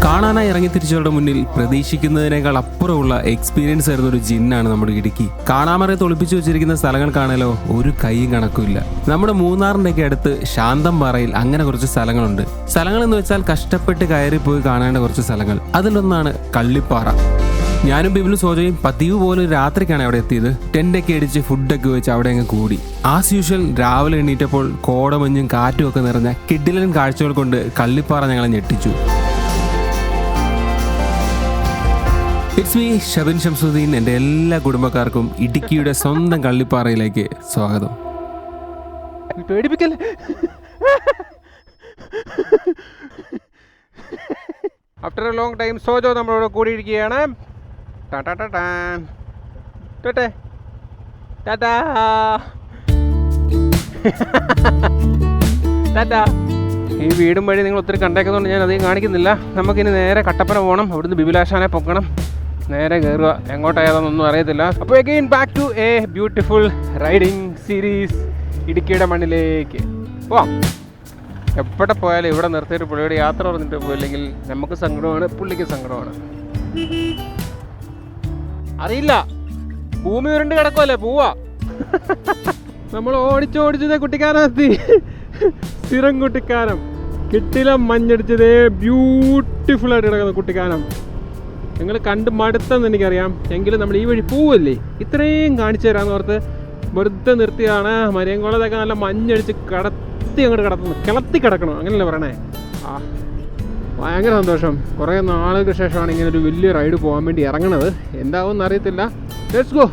കാണാനായി ഇറങ്ങി തിരിച്ചവരുടെ മുന്നിൽ പ്രതീക്ഷിക്കുന്നതിനേക്കാൾ അപ്പുറമുള്ള എക്സ്പീരിയൻസ് ആയിരുന്ന ഒരു ജിന്നാണ് നമ്മുടെ ഇടുക്കി. കാണാമറയത്ത് ഒളിപ്പിച്ചു വെച്ചിരിക്കുന്ന സ്ഥലങ്ങൾ കാണാലോ ഒരു കൈയും കണക്കുമില്ല. നമ്മുടെ മൂന്നാറിൻ്റെയൊക്കെ അടുത്ത് ശാന്തംപാറയിൽ അങ്ങനെ കുറച്ച് സ്ഥലങ്ങളുണ്ട്. സ്ഥലങ്ങൾ എന്ന് വെച്ചാൽ കഷ്ടപ്പെട്ട് കയറിപ്പോയി കാണേണ്ട കുറച്ച് സ്ഥലങ്ങൾ. അതിലൊന്നാണ് കള്ളിപ്പാറ. ഞാനും ബിബിലും സോജയും പതിവ് പോലെ രാത്രിക്കാണ് അവിടെ എത്തിയത്. ടെൻ്റൊക്കെ അടിച്ച് ഫുഡൊക്കെ വെച്ച് അവിടെ അങ്ങ് കൂടി. ആസ് യൂഷ്വൽ രാവിലെ എണീറ്റപ്പോൾ കോടമഞ്ഞും കാറ്റും ഒക്കെ നിറഞ്ഞ കിടിലൻ കാഴ്ചകൾ കൊണ്ട് കള്ളിപ്പാറ ഞങ്ങളെ ഞെട്ടിച്ചു. It's me Shabin Shamsudheen. എൻ്റെ എല്ലാ കുടുംബക്കാർക്കും ഇടുക്കിയുടെ സ്വന്തം കള്ളിപ്പാറയിലേക്ക് സ്വാഗതം. After a long time Sojo നമ്മളോട് കൂടിയിരിക്കുകയാണ്. ഈ വീടും വഴി നിങ്ങൾ ഒത്തിരി കണ്ടേക്കുന്നതുകൊണ്ട് ഞാൻ അധികം കാണിക്കുന്നില്ല. നമുക്കിനി നേരെ കട്ടപ്പന പോകണം. അവിടുന്ന് ബിബിലാശാനെ പൊക്കണം. നേരെ കയറുക. എങ്ങോട്ടായതൊന്നും അറിയത്തില്ല. അപ്പോൾ again back to a beautiful riding series ഇടുക്കിയുടെ മണ്ണിലേക്ക് പോവാം. എവിടെ പോയാലും ഇവിടെ നിർത്തിയിട്ട് പുള്ളിയുടെ യാത്ര പറഞ്ഞിട്ട് പോയില്ലെങ്കിൽ നമുക്ക് സങ്കടമാണ്, പുള്ളിക്ക് സങ്കടമാണ്. അറിയില്ല, ഭൂമി ഉരുണ്ട് കിടക്കുമല്ലേ, പോവാ. നമ്മൾ ഓടിച്ചോടിച്ചതേ കുട്ടിക്കാനെത്തി. സ്ഥിരം കുട്ടിക്കാനം, കിട്ടില മഞ്ഞടിച്ചതേ ബ്യൂട്ടിഫുൾ ആയിട്ട് കിടക്കുന്ന കുട്ടിക്കാനം. നിങ്ങൾ കണ്ട് മടുത്തെന്ന് എനിക്കറിയാം, എങ്കിലും നമ്മൾ ഈ വഴി പോവല്ലേ, ഇത്രയും കാണിച്ചു തരാമെന്ന് ഓർത്ത് വെറുതെ നിർത്തിയാണ്. മരിയംകുളത്തൊക്കെ നല്ല മഞ്ഞടിച്ച് കടത്തി അങ്ങോട്ട് കിടത്തുന്നു, കിളത്തി കിടക്കണം, അങ്ങനെയല്ലേ പറയണേ. ആ ഭയങ്കര സന്തോഷം. കുറേ നാളുകൾക്ക് ശേഷമാണ് ഇങ്ങനെ ഒരു വലിയ റൈഡ് പോകാൻ വേണ്ടി ഇറങ്ങണത്. എന്താവുമെന്ന് അറിയത്തില്ല. Let's go.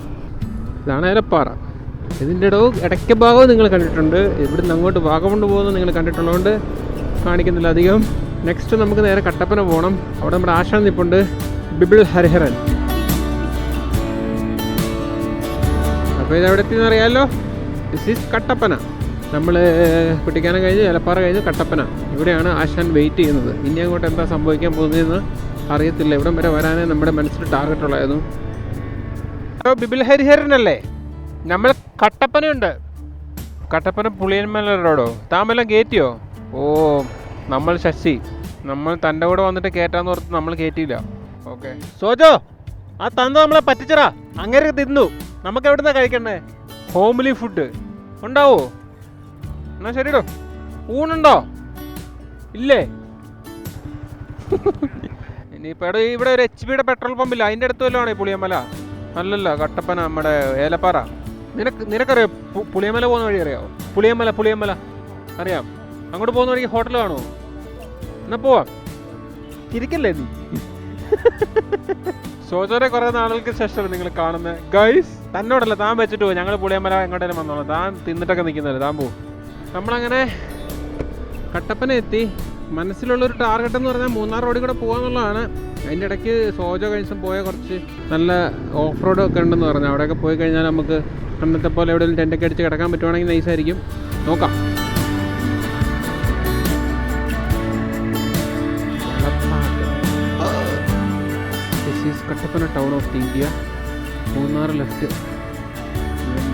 ഇതാണ് ഏലപ്പാറ. ഇതിൻ്റെ ഇടയ്ക്ക് ഭാഗവും നിങ്ങൾ കണ്ടിട്ടുണ്ട്. ഇവിടുന്ന് അങ്ങോട്ട് വാഗമൺ പോകുന്നത് നിങ്ങൾ കണ്ടിട്ടുള്ളതുകൊണ്ട് കാണിക്കുന്നില്ല അധികം. നെക്സ്റ്റ് നമുക്ക് നേരെ കട്ടപ്പന പോകണം. അവിടെ നമ്മുടെ ആശാൻ നിപ്പുണ്ട്, ബിബിൾ ഹരിഹരൻ. അപ്പോൾ ഇതെവിടെ എത്തിയെന്ന് അറിയാമല്ലോ. This is Kattappana. നമ്മൾ കുട്ടിക്കാനം കഴിഞ്ഞ് ഏലപ്പാറ കഴിഞ്ഞ് കട്ടപ്പന, ഇവിടെയാണ് ആശാൻ വെയിറ്റ് ചെയ്യുന്നത്. ഇനി അങ്ങോട്ട് എന്താ സംഭവിക്കാൻ പോകുന്നതെന്ന് അറിയത്തില്ല. ഇവിടം വരെ വരാനേ നമ്മുടെ മനസ്സിൽ ടാർഗറ്റ് ഉള്ളായിരുന്നു. ബിബിൾ ഹരിഹരനല്ലേ? നമ്മൾ കട്ടപ്പനയുണ്ട്. കട്ടപ്പന പുളിയന്മല റോഡോ താമെല്ലാം കയറ്റിയോ? ഓ, നമ്മൾ ശശി, നമ്മൾ തൻ്റെ കൂടെ വന്നിട്ട് കയറ്റാന്ന് ഓർത്ത് നമ്മൾ കയറ്റിയില്ല. ഓക്കെ സോജോ, ആ തന്ത നമ്മളെ പറ്റിച്ചറാ. അങ്ങനെ തിന്നു. നമുക്ക് എവിടുന്നാ കഴിക്കണ്ടേ? ഹോംലി ഫുഡ് ഉണ്ടാവോ? എന്നാ ശരിടോ. ഊണുണ്ടോ? ഇല്ലേ? ഇനിയിപ്പോൾ ഇവിടെ ഒരു HP പെട്രോൾ പമ്പില്ല, അതിൻ്റെ അടുത്ത് വല്ലതും ആണോ ഈ പുളിയമ്മല? അല്ലല്ല, കട്ടപ്പന നമ്മുടെ ഏലപ്പാറ. നിനക്കറിയോ പുളിയമ്മല പോകുന്ന വഴി അറിയാമോ? പുളിയമ്മല അറിയാം. അങ്ങോട്ട് പോകുന്ന വഴിക്ക് ഹോട്ടൽ കാണുമോ? എന്നാ പോവാം. ഇരിക്കല്ലേ നീ? സോജോനെ കുറേ നാളുകൾക്ക് ശേഷം നിങ്ങൾ കാണുന്നത്. ഗൈസ്, തന്നോടല്ല, താൻ വെച്ചിട്ട് പോകും. ഞങ്ങൾ പുളിയമ്മല എങ്ങോട്ടേലും വന്നോളാം. താൻ തിന്നിട്ടൊക്കെ നിൽക്കുന്നല്ലേ, താൻ പോവും. നമ്മളങ്ങനെ കട്ടപ്പന എത്തി. മനസ്സിലുള്ളൊരു ടാർഗറ്റ് എന്ന് പറഞ്ഞാൽ മൂന്നാർ റോഡിൽ കൂടെ പോകാന്നുള്ളതാണ്. അതിൻ്റെ ഇടയ്ക്ക് സോജോ കഴിഞ്ഞ പോയ കുറച്ച് നല്ല ഓഫ് റോഡ് ഒക്കെ ഉണ്ടെന്ന് പറഞ്ഞു. അവിടെയൊക്കെ പോയി കഴിഞ്ഞാൽ നമുക്ക് അന്നത്തെ പോലെ എവിടെയെങ്കിലും ടെൻ്റൊക്കെ അടിച്ച് കിടക്കാൻ പറ്റുവാണെങ്കിൽ നൈസായിരിക്കും. നോക്കാം. This is Kattappana town of India. Munnar left.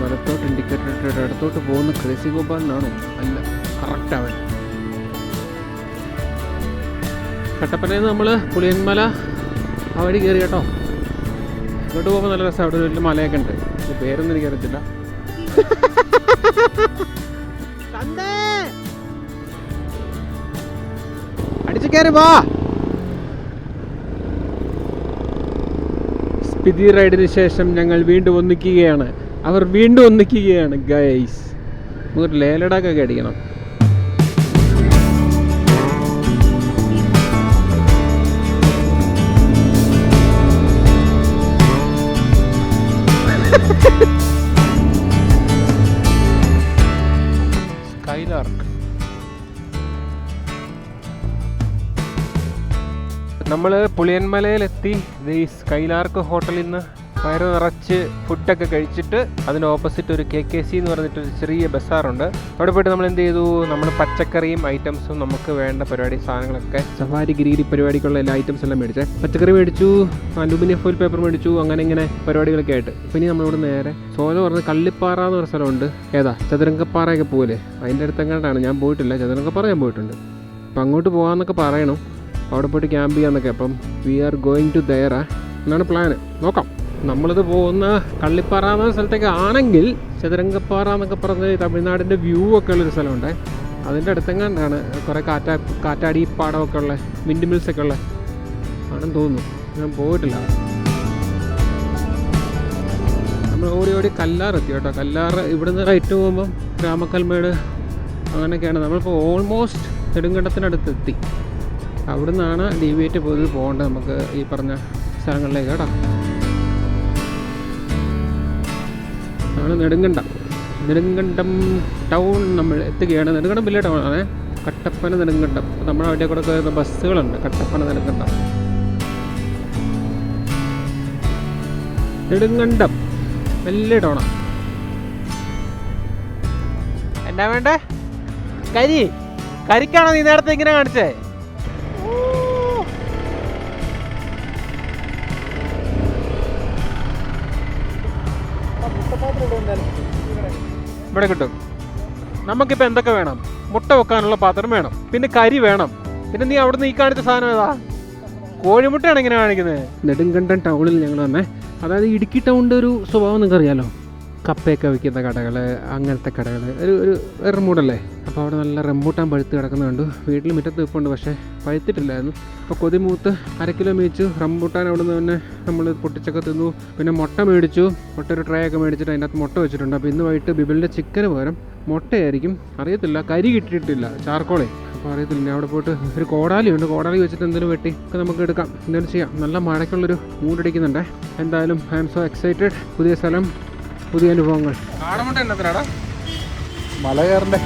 വലത്തോട്ട് ഇൻഡിക്കേറ്റർ ഇട്ടിട്ട് ഇടത്തോട്ട് പോകുന്ന ക്രേസി ഗോപാലിനാണോ? അല്ല, കറക്റ്റ് അവൻ. കട്ടപ്പനയിൽ നിന്ന് നമ്മൾ പുളിയന്മല ആ വഴി കയറി കേട്ടോ. ഇങ്ങോട്ട് പോകുമ്പോൾ നല്ല രസം. അവിടെ ഒരു വലിയ മലയൊക്കെ ഉണ്ട്. പേരൊന്നും എനിക്കറിയത്തില്ല. അടിച്ചു കയറി വാ. സ്പിതി റൈഡിന് ശേഷം ഞങ്ങൾ വീണ്ടും ഒന്നിക്കുകയാണ്. അവർ വീണ്ടും ഒന്നിക്കുകയാണ് ഗൈസ്. ഒരു ലേലടാക്കൊക്കെ അടിക്കണം. സ്കൈലാർക്ക്. നമ്മൾ പുളിയന്മലയിലെത്തി. ഈ സ്കൈലാർക്ക് ഹോട്ടലിൽ നിന്ന് വയറ് നിറച്ച് ഫുഡൊക്കെ കഴിച്ചിട്ട് അതിന് ഓപ്പോസിറ്റ് ഒരു KKC എന്ന് പറഞ്ഞിട്ടൊരു ചെറിയ ബസാറുണ്ട്. അവിടെ പോയിട്ട് നമ്മൾ എന്ത് ചെയ്തു, നമ്മൾ പച്ചക്കറിയും ഐറ്റംസും നമുക്ക് വേണ്ട പരിപാടി സാധനങ്ങളൊക്കെ സഫാരി ഗിരിഗിരി പരിപാടിക്കുള്ള എല്ലാ ഐറ്റംസ് എല്ലാം മേടിച്ചേ. പച്ചക്കറി മേടിച്ചു, അലൂമിനിയം ഫോയിൽ പേപ്പർ മേടിച്ചു, അങ്ങനെ ഇങ്ങനെ പരിപാടികളൊക്കെ ആയിട്ട്. പിന്നെ നമ്മളിവിടെ നേരെ സോല പറഞ്ഞ് കള്ളിപ്പാറ എന്ന് പറഞ്ഞ സ്ഥലമുണ്ട്. ഏതാ ചതുരംഗപ്പാറയൊക്കെ പോലെ അതിൻ്റെ അടുത്തെങ്ങാണ്ടാണ്. ഞാൻ പോയിട്ടില്ല. ചതുരംഗപ്പാറ ഞാൻ പോയിട്ടുണ്ട്. അപ്പം അങ്ങോട്ട് പോകാമെന്നൊക്കെ പറയണം. അവിടെ പോയിട്ട് ക്യാമ്പ് ചെയ്യാന്നൊക്കെ. അപ്പം we are going to there എന്നാണ് പ്ലാന്. നോക്കാം. നമ്മളിത് പോകുന്ന കള്ളിപ്പാറ എന്ന സ്ഥലത്തേക്ക് ആണെങ്കിൽ ചതുരംഗപ്പാറ എന്നൊക്കെ പറഞ്ഞ് തമിഴ്നാടിൻ്റെ വ്യൂ ഒക്കെ ഉള്ളൊരു സ്ഥലമുണ്ട്. അതിൻ്റെ അടുത്തെങ്ങാണ്ടാണ് കുറേ കാറ്റാടി പാടമൊക്കെ ഉള്ള വിൻഡ് മിൽസൊക്കെ ഉള്ള ആണെന്ന് തോന്നുന്നു. ഞാൻ പോയിട്ടില്ല. നമ്മൾ ഓടി കല്ലാർ എത്തി കേട്ടോ. കല്ലാർ ഇവിടുന്ന് റൈറ്റ് പോകുമ്പം രാമക്കൽമേട് അങ്ങനെയൊക്കെയാണ്. നമ്മളിപ്പോൾ ഓൾമോസ്റ്റ് നെടുങ്കണ്ടത്തിനടുത്ത് എത്തി. അവിടെ നിന്നാണ് ഡീവിയേറ്റ് പോയി പോകേണ്ടത് നമുക്ക് ഈ പറഞ്ഞ സ്ഥലങ്ങളിലേക്ക് കേട്ടോ. ആണ് നെടുങ്കണ്ടം ടൗൺ നമ്മൾ എത്തുകയാണ്. നെടുങ്കണ്ടം വലിയ ടൗൺ ആണ്. കട്ടപ്പന നെടുങ്കണ്ടം. നമ്മുടെ അവിടെ കൂടെ വരുന്ന ബസ്സുകളുണ്ട്. കട്ടപ്പന നെടുങ്കണ്ടം വലിയ ടൗണാണ്. എന്നാ വേണ്ടേ? കരിക്കാണോ നീ നേരത്തെ ഇങ്ങനെ കാണിച്ചേ? ഇവിടെ കിട്ടും. നമുക്കിപ്പോൾ എന്തൊക്കെ വേണം? മുട്ട വെക്കാനുള്ള പാത്രം വേണം, പിന്നെ കരി വേണം, പിന്നെ നീ അവിടെ നിന്ന് ഈ കാണിച്ച സാധനം ഏതാ? കോഴിമുട്ടയാണ് ഇങ്ങനെ കാണിക്കുന്നത്. നെടുങ്കണ്ടം ടൗണിൽ ഞങ്ങൾ വന്നേ. അതായത് ഇടുക്കി ടൗണിൻ്റെ ഒരു സ്വഭാവം നിങ്ങൾക്ക് അറിയാലോ. കപ്പയൊക്കെ വിൽക്കുന്ന കടകൾ, അങ്ങനത്തെ കടകൾ, ഒരു വേറെ മൂടല്ലേ. അപ്പോൾ അവിടെ നല്ല റംബൂട്ടാൻ പഴുത്ത് കിടക്കുന്നത് കണ്ടു. വീട്ടിൽ മുറ്റത്ത് നിൽപ്പുണ്ട്, പക്ഷേ പഴുത്തിട്ടില്ലായിരുന്നു. അപ്പോൾ കൊതിമൂത്ത് 1/2 കിലോ മേടിച്ചു. റംബൂട്ടാൻ അവിടെ നിന്ന് തന്നെ നമ്മൾ പൊട്ടിച്ചൊക്കെ തിന്നു. പിന്നെ മുട്ട മേടിച്ചു. മുട്ട ഒരു ട്രേ ഒക്കെ മേടിച്ചിട്ട് അതിനകത്ത് മുട്ട വെച്ചിട്ടുണ്ട്. അപ്പോൾ ഇന്ന് വൈകിട്ട് ബിബിളിൻ്റെ ചിക്കന് പകരം മുട്ടയായിരിക്കും. അറിയത്തില്ല, കരി കിട്ടിയിട്ടില്ല, ചാർക്കോളേ. അപ്പോൾ അറിയത്തില്ല. ഞാൻ അവിടെ പോയിട്ട് ഒരു കോടാലിയുണ്ട്. കോടാലി വെച്ചിട്ട് എന്തെങ്കിലും വെട്ടി ഒക്കെ നമുക്ക് എടുക്കാം, എന്തെങ്കിലും ചെയ്യാം. നല്ല മഴയ്ക്കുള്ളൊരു മൂടടിക്കുന്നുണ്ട്. എന്തായാലും ഐ ആം സോ എക്സൈറ്റഡ്. പുതിയ സ്ഥലം, പുതിയ അനുഭവങ്ങൾ. കാടമുട്ട എന്നത്തിനാടാ മല കയറണ്ടേ?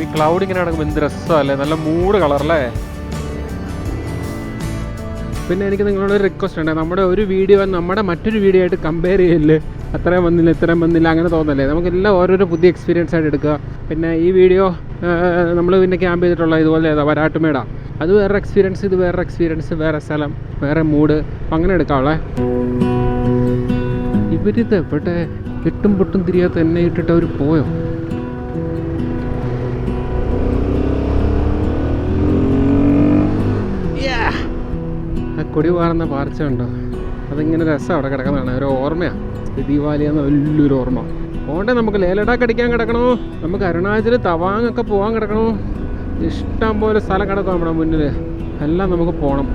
ഈ ക്ലൗഡ് ഇങ്ങനെ നടക്കുമ്പോൾ എന്ത് രസമല്ലേ, നല്ല മൂഡ് കളറല്ലേ. പിന്നെ എനിക്ക് നിങ്ങളോട് റിക്വസ്റ്റ് ഉണ്ട്. നമ്മുടെ ഒരു വീഡിയോ നമ്മുടെ മറ്റൊരു വീഡിയോ ആയിട്ട് കമ്പയർ ചെയ്യല്ലേ. അത്രയും വന്നില്ല ഇത്രയും വന്നില്ല അങ്ങനെ തോന്നല്ലേ. നമുക്കെല്ലാം ഓരോരോ പുതിയ എക്സ്പീരിയൻസ് ആയിട്ട് എടുക്കുക. പിന്നെ ഈ വീഡിയോ നമ്മൾ പിന്നെ ക്യാമ്പ് ചെയ്തിട്ടുള്ള ഇതുപോലെ വരാട്ടുമേട, അത് വേറെ എക്സ്പീരിയൻസ്, ഇത് വേറെ എക്സ്പീരിയൻസ്, വേറെ സ്ഥലം, വേറെ മൂഡ്, അപ്പം അങ്ങനെ എടുക്കാവുള്ളേ. ഇവരിത് എവിടെ കെട്ടും പൊട്ടും തിരിയാത്ത എന്നെ ഇട്ടിട്ട് അവർ പോയോ? ആ കൊടി പാറുന്ന പാർച്ച ഉണ്ടോ? അതിങ്ങനെ രസം അവിടെ കിടക്കുന്നതാണ്. ഒരു ഓർമ്മയാണ്. ദിവാലി എന്ന വലിയൊരു ഓർമ്മ. പോകണ്ടേ നമുക്ക്. ലേ ലഡാക്ക് അടിക്കാൻ കിടക്കണോ, നമുക്ക് അരുണാചൽ തവാങ്ങൊക്കെ പോകാൻ കിടക്കണോ. ഇഷ്ടം പോലെ സ്ഥലം കിടക്കും നമ്മുടെ മുന്നിൽ. എല്ലാം നമുക്ക് പോകണം.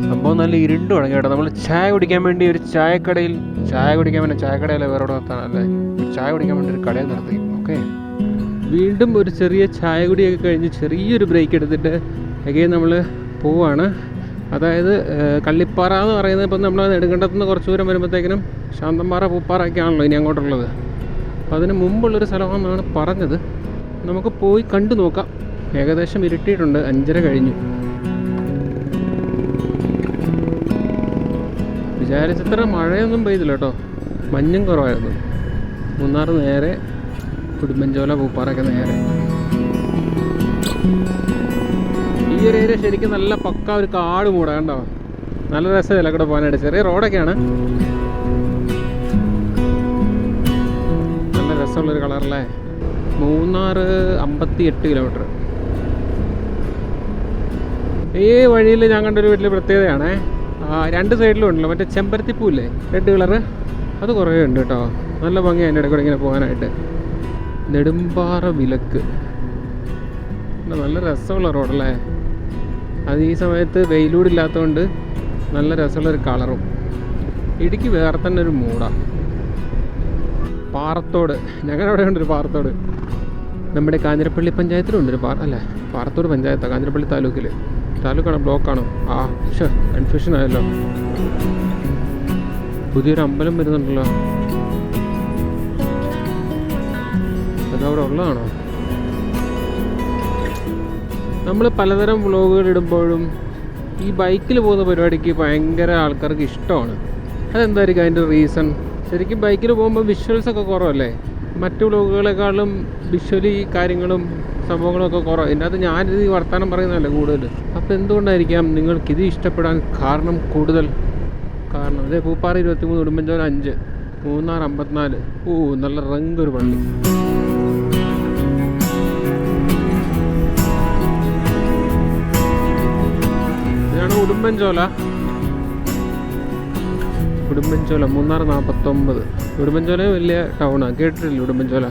സംഭവം നല്ല ഇരുണ്ട് തുടങ്ങി കേട്ടോ. നമ്മൾ ചായ കുടിക്കാൻ വേണ്ടി ഒരു ചായക്കടയിൽ ചായക്കടയിലെ വേറെ നിർത്താനല്ലേ, ചായ കുടിക്കാൻ വേണ്ടി ഒരു കടയിൽ നിർത്തി. ഓക്കെ, വീണ്ടും ഒരു ചെറിയ ചായ കുടിയൊക്കെ കഴിഞ്ഞ് ചെറിയൊരു ബ്രേക്ക് എടുത്തിട്ട് അഗെയിൻ നമ്മൾ പോവാണ്. അതായത് കള്ളിപ്പാറ എന്ന് പറയുന്നത് ഇപ്പം നമ്മൾ നെടുങ്കണ്ടത്ത് നിന്ന് കുറച്ച് ദൂരം വരുമ്പോഴത്തേക്കിനും ശാന്തമ്പാറ പൂപ്പാറ ഒക്കെ ആണല്ലോ ഇനി അങ്ങോട്ടുള്ളത്. അപ്പോൾ അതിന് മുമ്പുള്ളൊരു സ്ഥലമാണെന്നാണ് പറഞ്ഞത്. നമുക്ക് പോയി കണ്ടു നോക്കാം. ഏകദേശം ഇരുട്ടിയിട്ടുണ്ട്, 5:30 കഴിഞ്ഞു. വിചാരിച്ചത്ര മഴയൊന്നും പെയ്തില്ല കേട്ടോ, മഞ്ഞും കുറവായിരുന്നു. മൂന്നാർ നേരെ, കുടുംബഞ്ചോല പൂപ്പാറൊക്കെ നേരെ. ഈ ഒരു ഏരിയ ശരിക്കും നല്ല പക്ക ഒരു കാട് മൂടാ കണ്ടോ. നല്ല രസമല്ല കൂടെ പോകാനായിട്ട്. ചെറിയ റോഡൊക്കെയാണ്, നല്ല രസമുള്ളൊരു കളറല്ലേ. മൂന്നാർ 58 കിലോമീറ്റർ. ഈ വഴിയിൽ ഞാൻ കണ്ടൊരു വീട്ടിൽ പ്രത്യേകതയാണേ, 2 സൈഡിലും ഉണ്ടല്ലോ മറ്റേ ചെമ്പരത്തിപ്പൂല്ലേ, റെഡ് കളറ്, അത് കുറേ ഉണ്ട് കേട്ടോ. നല്ല ഭംഗിയാണ് അതിൻ്റെ ഇടയ്ക്കൂടെ ഇങ്ങനെ പോകാനായിട്ട്. നെടുമ്പാറ വിലക്ക്, നല്ല രസമുള്ള റോഡല്ലേ. അത് ഈ സമയത്ത് വെയിലൂടില്ലാത്തതുകൊണ്ട് നല്ല രസമുള്ളൊരു കളറും. ഇടുക്കി വേറെ തന്നെ ഒരു മൂടാണ്. പാറത്തോട്, ഞങ്ങളുടെ അവിടെ ഉണ്ടൊരു പാറത്തോട്. നമ്മുടെ കാഞ്ഞിരപ്പള്ളി പഞ്ചായത്തിലുണ്ടൊരു പാറത്തോട് പഞ്ചായത്താണ്, കാഞ്ഞിരപ്പള്ളി താലൂക്കാണോ ബ്ലോക്കാണോ? കൺഫ്യൂഷൻ ആയല്ലോ. പുതിയൊരു അമ്പലം വരുന്നുണ്ടല്ലോ, അതവിടെ ഉള്ളതാണോ? നമ്മൾ പലതരം വ്ളോഗുകൾ ഇടുമ്പോഴും ഈ ബൈക്കിൽ പോകുന്ന പരിപാടിക്ക് ഭയങ്കര ആൾക്കാർക്ക് ഇഷ്ടമാണ്. അതെന്തായിരിക്കും അതിൻ്റെ റീസൺ? ശരിക്കും ബൈക്കിൽ പോകുമ്പോൾ വിഷ്വൽസൊക്കെ കുറവല്ലേ, മറ്റു വ്ളോഗുകളെക്കാളും വിഷ്വലി കാര്യങ്ങളും സംഭവങ്ങളൊക്കെ കുറവ്. ഇതിൻ്റെ അകത്ത് ഞാനിത് വർത്തമാനം പറയുന്നതല്ലേ കൂടുതൽ. അപ്പോൾ എന്തുകൊണ്ടായിരിക്കാം നിങ്ങൾക്കിത് ഇഷ്ടപ്പെടാൻ കാരണം കൂടുതൽ? കാരണം അതേ പൂപ്പാറ 23, ഉടുമ്പൻചോല 5, മൂന്നാർ 54. നല്ല റങ്ക് ഒരു പള്ളി. ഇതാണ് ഉടുമ്പൻചോല. മൂന്നാർ 49. ഉടുമ്പൻചോല വലിയ ടൗണാണ്, കേട്ടിട്ടില്ല ഉടുമ്പൻചോല.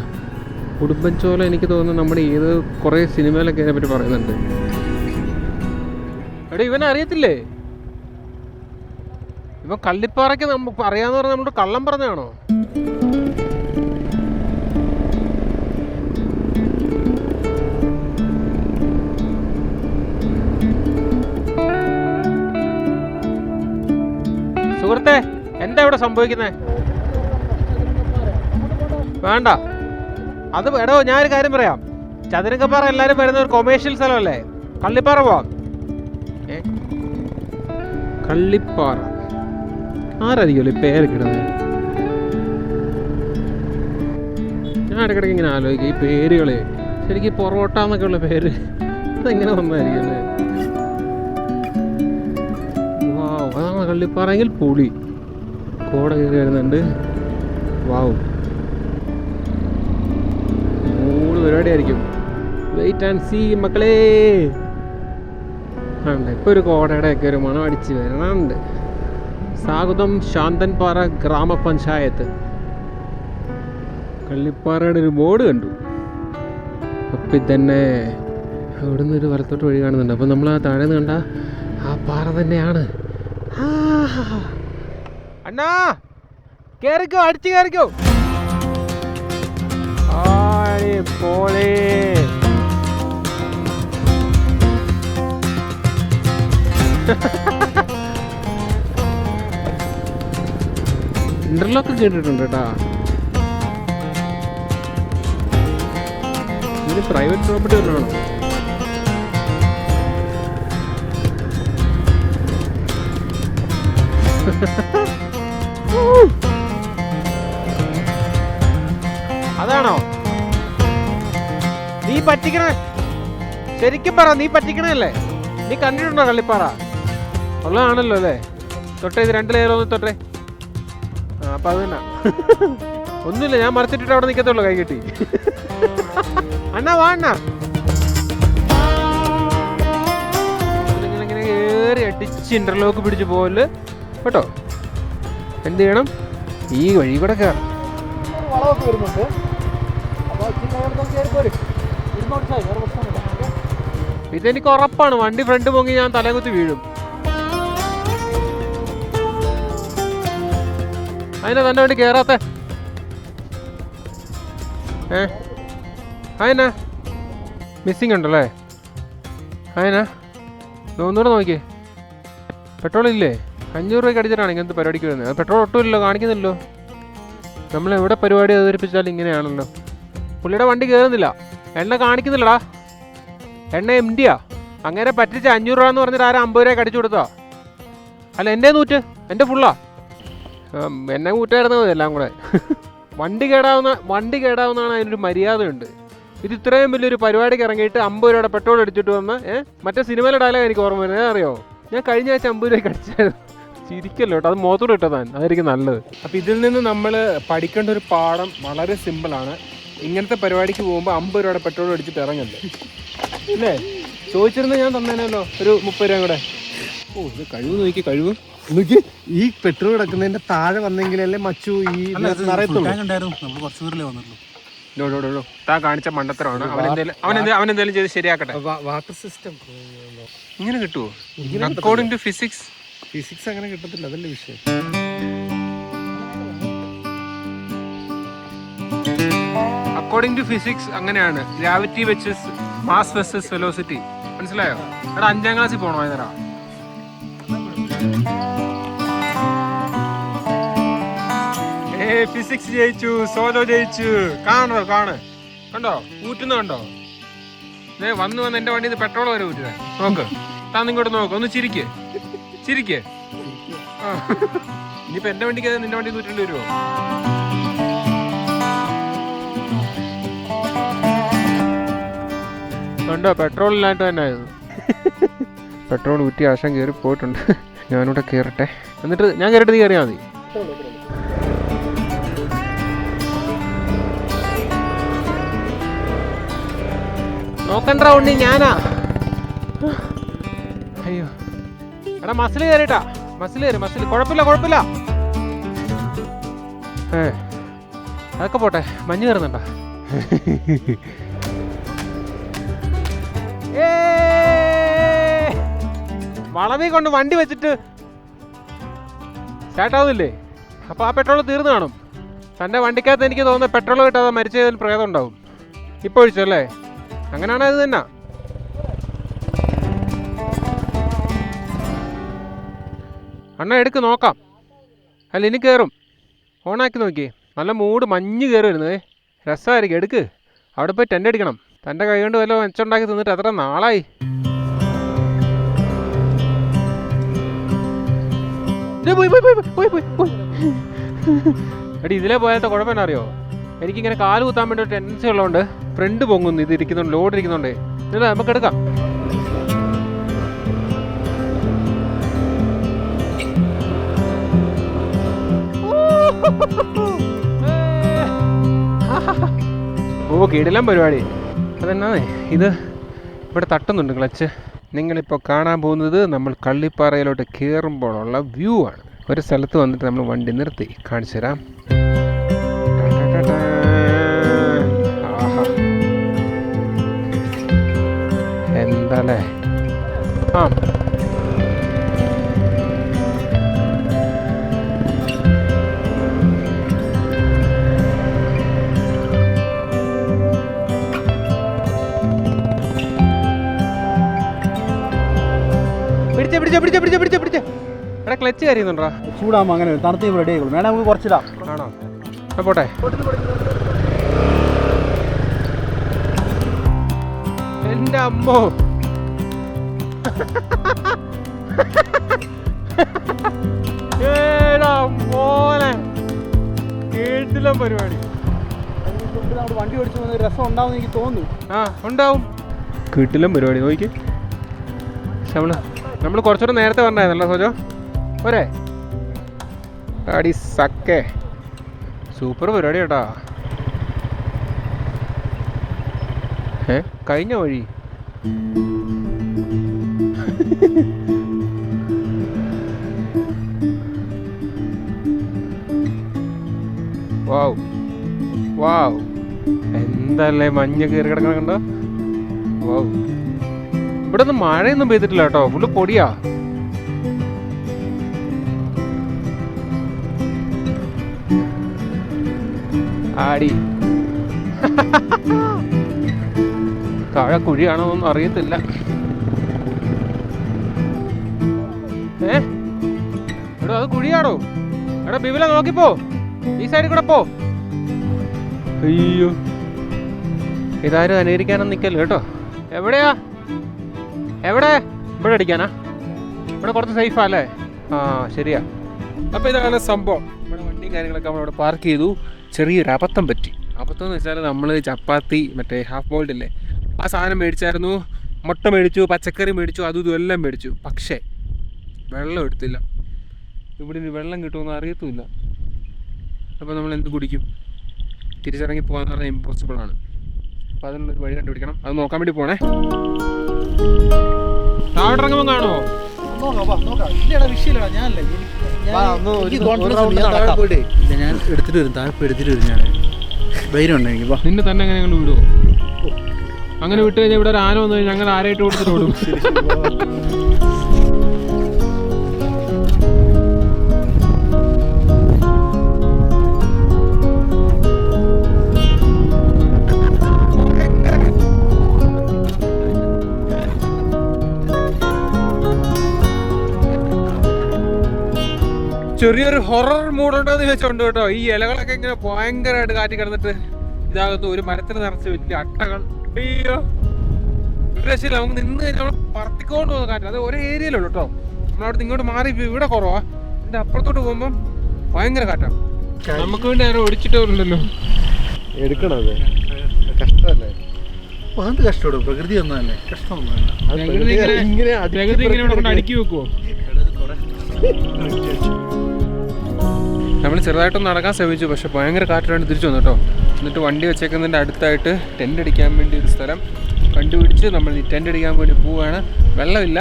ഉടുമ്പൻചോല എനിക്ക് തോന്നുന്നു നമ്മുടെ ഏത് കുറേ സിനിമയിലൊക്കെ അതിനെ പറ്റി പറയുന്നുണ്ട്. എടാ ഇവനെ അറിയത്തില്ലേ? ഇവൻ കള്ളിപ്പാറയ്ക്ക് നമുക്ക് അറിയാന്ന് പറഞ്ഞാൽ നമ്മളോട് കള്ളം പറഞ്ഞാണോ? സുഹൃത്തെ, എന്താ ഇവിടെ സംഭവിക്കുന്നേ? വേണ്ട, അത് എടോ ഞാനൊരു കാര്യം പറയാം. ചതുരംഗപ്പാറ എല്ലാവരും വരുന്ന ഒരു കൊമേഴ്ഷ്യൽ സ്ഥലമല്ലേ? കള്ളിപ്പാറ പോവാം. കള്ളിപ്പാറ ആരായിരിക്കുമല്ലോ ഈ പേരൊക്കെ ഇടുന്നത്? ഞാൻ ഇടയ്ക്കിടയ്ക്ക് ഇങ്ങനെ ആലോചിക്കും ഈ പേരുകളെ. ശരിക്കും പൊറോട്ട എന്നൊക്കെ ഉള്ള പേര് അതെങ്ങനെ വന്നായിരിക്കുമല്ലേ? വാവ്, അതാണ് കള്ളിപ്പാറയെങ്കിൽ പുളി. കോട കയറി വരുന്നുണ്ട്. വാവ്, പരിപാടിയായിരിക്കും. വെയിറ്റ് ആൻഡ് സീ മക്കളേ. ഉണ്ട്, ഇപ്പോൾ ഒരു കോടയുടെ ഒക്കെ ഒരു മണം അടിച്ച് വരണുണ്ട്. സ്വാഗതം ശാന്തൻപാറ ഗ്രാമപഞ്ചായത്ത്. കള്ളിപ്പാറയുടെ ഒരു ബോർഡ് കണ്ടു. അപ്പം തന്നെ അവിടെ നിന്ന് ഒരു വലത്തോട്ട് വഴി കാണുന്നുണ്ട്. അപ്പം നമ്മൾ ആ താഴെ നിന്ന് കണ്ട ആ പാറ തന്നെയാണ്. അണ്ണാ കേറിക്കോ, അടിച്ചു കയറിക്കോ. പോലെ ഇന്റർലോക്ക് കേട്ടിട്ടുണ്ട് കേട്ടാ. ഇതിന് പ്രൈവറ്റ് പ്രോപ്പർട്ടി വല്ലതാണോ? അതാണോ നീ പറ്റിക്കണേ? ശരിക്കും പറ, നീ പറ്റിക്കണല്ലേ? നീ കണ്ടിട്ടുണ്ടോ കള്ളിപ്പാറ? ഉള്ളതാണല്ലോ അല്ലേ? തൊട്ടേ, ഇത് 2 ലെയർ ഒന്ന് തൊട്ടേ. അപ്പൊ അത് തന്നെ. ഒന്നുമില്ല, ഞാൻ മറിച്ചിട്ടിട്ട് അവിടെ നിൽക്കത്തുള്ളൂ കൈ കെട്ടി. അണ്ണാ വാ അണ്ണാ. ഇങ്ങനെ കയറി അടിച്ച് ഇന്റർലോക്ക് പിടിച്ച് പോകല് കേട്ടോ. എന്ത് ചെയ്യണം? ഈ വഴി കൂടെ കയറാം. ഇതെനിക്ക് ഉറപ്പാണ്, വണ്ടി ഫ്രണ്ട് പൊങ്ങി ഞാൻ തലകുത്തി വീഴും. അതിനാ തന്നെ വേണ്ടി കേറാത്ത? അതിനാ മിസ്സിങ് ഉണ്ടല്ലേ? അതിനാ ഒന്നുകൂടെ നോക്കിയേ. പെട്രോൾ ഇല്ലേ? 500 രൂപയ്ക്ക് അടിച്ചിട്ടാണ് ഇങ്ങനത്തെ പരിപാടിക്ക് വരുന്നത്. പെട്രോൾ ഒട്ടും ഇല്ലല്ലോ, കാണിക്കുന്നില്ലല്ലോ. നമ്മൾ എവിടെ പരിപാടി അവതരിപ്പിച്ചാലും ഇങ്ങനെയാണല്ലോ. പുള്ളിയുടെ വണ്ടി കയറുന്നില്ല, എണ്ണ കാണിക്കുന്നില്ലടാ. എണ്ണ എംഡിയാ. അങ്ങനെ പറ്റിച്ച് 500 രൂപ എന്ന് പറഞ്ഞിട്ട് ആരും 50 രൂപയ്ക്ക് അടിച്ചു കൊടുത്താ? അല്ല, എൻ്റെ നൂറ്റ്, എൻ്റെ ഫുള്ളാ. എന്നെ കൂറ്റായിരുന്നു എല്ലാം കൂടെ. വണ്ടി കേടാവുന്നതാണ് അതിനൊരു മര്യാദയുണ്ട്. ഇത് ഇത്രയും വലിയൊരു പരിപാടിക്ക് ഇറങ്ങിയിട്ട് 50 രൂപയുടെ പെട്രോൾ അടിച്ചിട്ട് വന്ന് മറ്റേ സിനിമയിലെ ഡയലോഗ് എനിക്ക് ഓർമ്മ വരുന്നത് അറിയോ? ഞാൻ കഴിഞ്ഞ ആഴ്ച 50 രൂപയ്ക്ക് അടിച്ചായിരുന്നു. ചിരിക്കല്ലോ കേട്ടോ, അത് മുഖത്തോട് ഇട്ടതാണ്, അതായിരിക്കും നല്ലത്. അപ്പം ഇതിൽ നിന്ന് നമ്മൾ പഠിക്കേണ്ട ഒരു പാഠം വളരെ സിമ്പിളാണ്. ഇങ്ങനത്തെ പരിപാടിക്ക് പോകുമ്പോൾ 50 രൂപയുടെ പെട്രോൾ അടിച്ചിട്ട് ഇറങ്ങല്ലേ അല്ലേ? ചോദിച്ചിരുന്ന ഞാൻ തന്നേനല്ലോ ഒരു 30 രൂപ കൂടെ. ഇത് കഴിവ് നോക്കി, കഴിവ് നോക്കി. ഈ പെട്രോൾ കിടക്കുന്നതിന്റെ താഴെ വന്നെങ്കിലല്ലേ മച്ചു ഈ താ കാണിച്ച മണ്ടത്തരമാണ്. അവനെന്തായാലും ചെയ്ത് ശരിയാക്കട്ടെ. വാട്ടർ സിസ്റ്റം ഇങ്ങനെ കിട്ടുമോ? അക്കോർഡിംഗ് ടു ഫിസിക്സ് അങ്ങനെ കിട്ടത്തില്ല, അതല്ലേ വിഷയം. അക്കോർഡിംഗ് ടു ഫിസിക്സ് അങ്ങനെയാണ്. Gravity versus mass versus velocity. മനസ്സിലായോ? അവിടെ 5ാം ക്ലാസ്സിൽ പോകണോ? ഏതാ ഫിസിക്സ് ജയിച്ചു, സോലോ ജയിച്ചു. കണ്ടോ ഊറ്റുന്ന കണ്ടോ? വന്ന് എന്റെ വണ്ടിയിൽ പെട്രോൾ വരെ ഊറ്റുക. നോക്ക്, താന്നിങ്ങോട്ട് നോക്ക്, ഒന്ന് ചിരിക്ക്. ഇനിയിപ്പോ എന്റെ വണ്ടിക്ക് നിന്റെ വണ്ടി 102 വരുമോ? കണ്ടോ, പെട്രോൾ ഇല്ലാണ്ട് തന്നെ ആയിരുന്നു. പെട്രോൾ ഊറ്റി ആശം കയറി പോയിട്ടുണ്ട്. ഞാനിവിടെ കയറട്ടെ. എന്നിട്ട് ഞാൻ കയറിയിട്ട് നീ കയറിയാൽ മതി. നോക്കണ്ട ഉണ്ണി, ഞാനാ. അയ്യോ എടാ, മസിൽ കയറിട്ടാ, മസിൽ കയറി, മസിൽ. കുഴപ്പമില്ല. അതൊക്കെ പോട്ടെ, മഞ്ഞ് കയറുന്നുണ്ടാ. വളവി കൊണ്ട് വണ്ടി വെച്ചിട്ട് സ്റ്റാർട്ടാവുന്നില്ലേ? അപ്പോൾ ആ പെട്രോൾ തീർന്നു കാണും. തൻ്റെ വണ്ടിക്കകത്ത് എനിക്ക് തോന്നുന്നത് പെട്രോൾ കിട്ടാതെ മരിച്ചതിൽ പ്രേതം ഉണ്ടാവും. ഇപ്പോൾ ഒഴിച്ചല്ലേ? അങ്ങനെയാണോ? അത് തന്നെ. അണ്ണ എടുക്ക്, നോക്കാം. അല്ല ഇനി കയറും. ഓണാക്കി നോക്കിയേ. നല്ല മൂട് മഞ്ഞ് കയറി വരുന്നത്. രസമായിരിക്കും. എടുക്ക്. അവിടെ പോയി ടെൻ്റ് അടിക്കണം. തൻ്റെ കൈ കൊണ്ട് വല്ല വെച്ചുണ്ടാക്കി തിന്നിട്ട് എത്ര നാളായി. എടി ഇതിലേ പോയാലത്തെ കുഴപ്പം അറിയോ? എനിക്കിങ്ങനെ കാല് കുത്താൻ വേണ്ടി ഒരു ടെൻഡൻസി ഉള്ളതുകൊണ്ട് ഫ്രണ്ട് പൊങ്ങുന്നു. ഇത് ഇരിക്കുന്നുണ്ട്, ലോഡ് ഇരിക്കുന്നുണ്ടേ. ഇല്ല, നമുക്ക് എടുക്കാം. ഓ കിടിലം പരിപാടി. അതെന്നാന്നേ, ഇത് ഇവിടെ തട്ടുന്നുണ്ട് ക്ലച്ച്. നിങ്ങളിപ്പോൾ കാണാൻ പോകുന്നത് നമ്മൾ കള്ളിപ്പാറയിലോട്ട് കയറുമ്പോഴുള്ള വ്യൂ ആണ്. ഒരു സ്ഥലത്ത് വന്നിട്ട് നമ്മൾ വണ്ടി നിർത്തി കാണിച്ചു തരാം. എന്താല്ലേ? ആ പിടിച്ച എടാ, ക്ലച്ച് കയറിയുന്നുണ്ടോ? ചൂടാകുമ്പോ അങ്ങനെ തണുത്ത് റെഡി ആയിക്കോളും. വേണം നമുക്ക് കുറച്ചിടാം. ആണോ? പോട്ടെ. എൻ്റെ അമ്മോ, മോനെ കേട്ടില്ല പരിപാടി. വണ്ടി ഓടിച്ചു പോകുന്ന രസം ഉണ്ടാവും എനിക്ക് തോന്നുന്നു. ആ ഉണ്ടാവും. കേട്ടില്ല പരിപാടി. നോക്കി, നമ്മൾ കുറച്ചുകൂടെ നേരത്തെ പറഞ്ഞായിരുന്നല്ലോ സോജോ. പോരെ? അടി സക്കേ, സൂപ്പർ പരിപാടി കേട്ടാ. കഴിഞ്ഞ വഴി. വാവ് വാവ്, എന്തല്ലേ മഞ്ഞ് കയറി കിടക്കണ കണ്ടോ? വാവ്, ഇവിടെ ഒന്നും മഴയൊന്നും പെയ്തിട്ടില്ല കേട്ടോ, ഫുള്ള് പൊടിയാ. ആടി താഴെ കുഴിയാണോ ഒന്നും അറിയത്തില്ല. എടോ അത് കുഴിയാണോ? എടാ ബിബില നോക്കിപ്പോ, ഈ സൈഡിൽ കൂടെ പോ. അയ്യോ, ഇതാരും അനുകരിക്കാനൊന്നും നിൽക്കല്ലോ കേട്ടോ. എവിടെയാ? എവിടെ? ഇവിടെ അടിക്കാനാ? ഇവിടെ കുറച്ച് സേഫാ അല്ലേ? ആ ശരിയാ. അപ്പോൾ ഇതാണ് സംഭവം. നമ്മുടെ വണ്ടിയും കാര്യങ്ങളൊക്കെ നമ്മളിവിടെ പാർക്ക് ചെയ്തു. ചെറിയൊരു അബദ്ധം പറ്റി. അബദ്ധം എന്ന് വെച്ചാൽ നമ്മൾ ചപ്പാത്തി മറ്റേ ഹാഫ് ബോൾഡ് ഇല്ലേ, ആ സാധനം മേടിച്ചായിരുന്നു. മുട്ട മേടിച്ചു, പച്ചക്കറി മേടിച്ചു, അതും ഇതും എല്ലാം മേടിച്ചു. പക്ഷേ വെള്ളം എടുത്തില്ല. ഇവിടെ ഇനി വെള്ളം കിട്ടുമെന്ന് അറിയത്തുമില്ല. അപ്പോൾ നമ്മൾ എന്ത് കുടിക്കും? തിരിച്ചിറങ്ങി പോകാൻ പറഞ്ഞാൽ ഇമ്പോസിബിളാണ്. അപ്പോൾ അതിനുള്ളൊരു വഴി കണ്ടുപിടിക്കണം. അത് നോക്കാൻ വേണ്ടി പോണേ. താഴെ ഇറങ്ങുമ്പോൾ കാണുമോ? ഞാൻ എടുത്തിട്ട് വരും, താഴെ എടുത്തിട്ട് വരും. ഞാൻ ധൈര്യം ഉണ്ടോ എനിക്ക്? നിന്നെ തന്നെ അങ്ങനെ ഞങ്ങൾ വിടുമോ? അങ്ങനെ വിട്ട് കഴിഞ്ഞാൽ ഇവിടെ ഒരു ആന വന്നു കഴിഞ്ഞാൽ ഞങ്ങൾ ആരായിട്ട് കൊടുത്തിട്ട് വിടും. ചെറിയൊരു ഹൊറർ മൂടുണ്ടോന്ന് ചോദിച്ചോണ്ട് കേട്ടോ. ഈ ഇലകളൊക്കെ ഇങ്ങനെ ഭയങ്കരമായിട്ട് കാറ്റി കിടന്നിട്ട് ഇതാകുന്നു. ഒരു മരത്തിന് നിറച്ച് വലിയ അട്ടകൾ. അയ്യോ, രക്ഷയില്ല. നമുക്ക് നിന്ന് കഴിഞ്ഞാൽ നമ്മൾ പറത്തിക്കൊണ്ട് പോകുന്ന കാറ്റ്. അത് ഒരേ ഏരിയയിലുള്ളൂ കേട്ടോ. നമ്മളവിടുന്ന് ഇങ്ങോട്ട് മാറി ഇവിടെ കുറവാ. ഇതിൻ്റെ അപ്പുറത്തോട്ട് പോകുമ്പം ഭയങ്കര കാറ്റാണ്. നമുക്ക് വേണ്ടി ആരോ ഒടിച്ചിട്ട് ഉണ്ടല്ലോ. എടുക്കണത് കഷ്ടമല്ലേ? അത് കഷ്ടപ്പെടും. പ്രകൃതി ഒന്നും തന്നെ കഷ്ടമൊന്നുമല്ല. പ്രകൃതി ഇങ്ങനെ ഇവിടെ കൊണ്ട് അടുക്കി വെക്കുവോ? നമ്മൾ ചെറുതായിട്ടൊന്ന് നടക്കാൻ ശ്രമിച്ചു, പക്ഷെ ഭയങ്കര കാറ്റായിട്ട് തിരിച്ചു വന്നു കേട്ടോ. എന്നിട്ട് വണ്ടി വെച്ചേക്കുന്നതിൻ്റെ അടുത്തായിട്ട് ടെൻ്റ് അടിക്കാൻ വേണ്ടി ഒരു സ്ഥലം കണ്ടുപിടിച്ച് നമ്മൾ ഈ ടെൻ്റ് അടിക്കാൻ വേണ്ടി പോവുകയാണ്. വെള്ളമില്ല,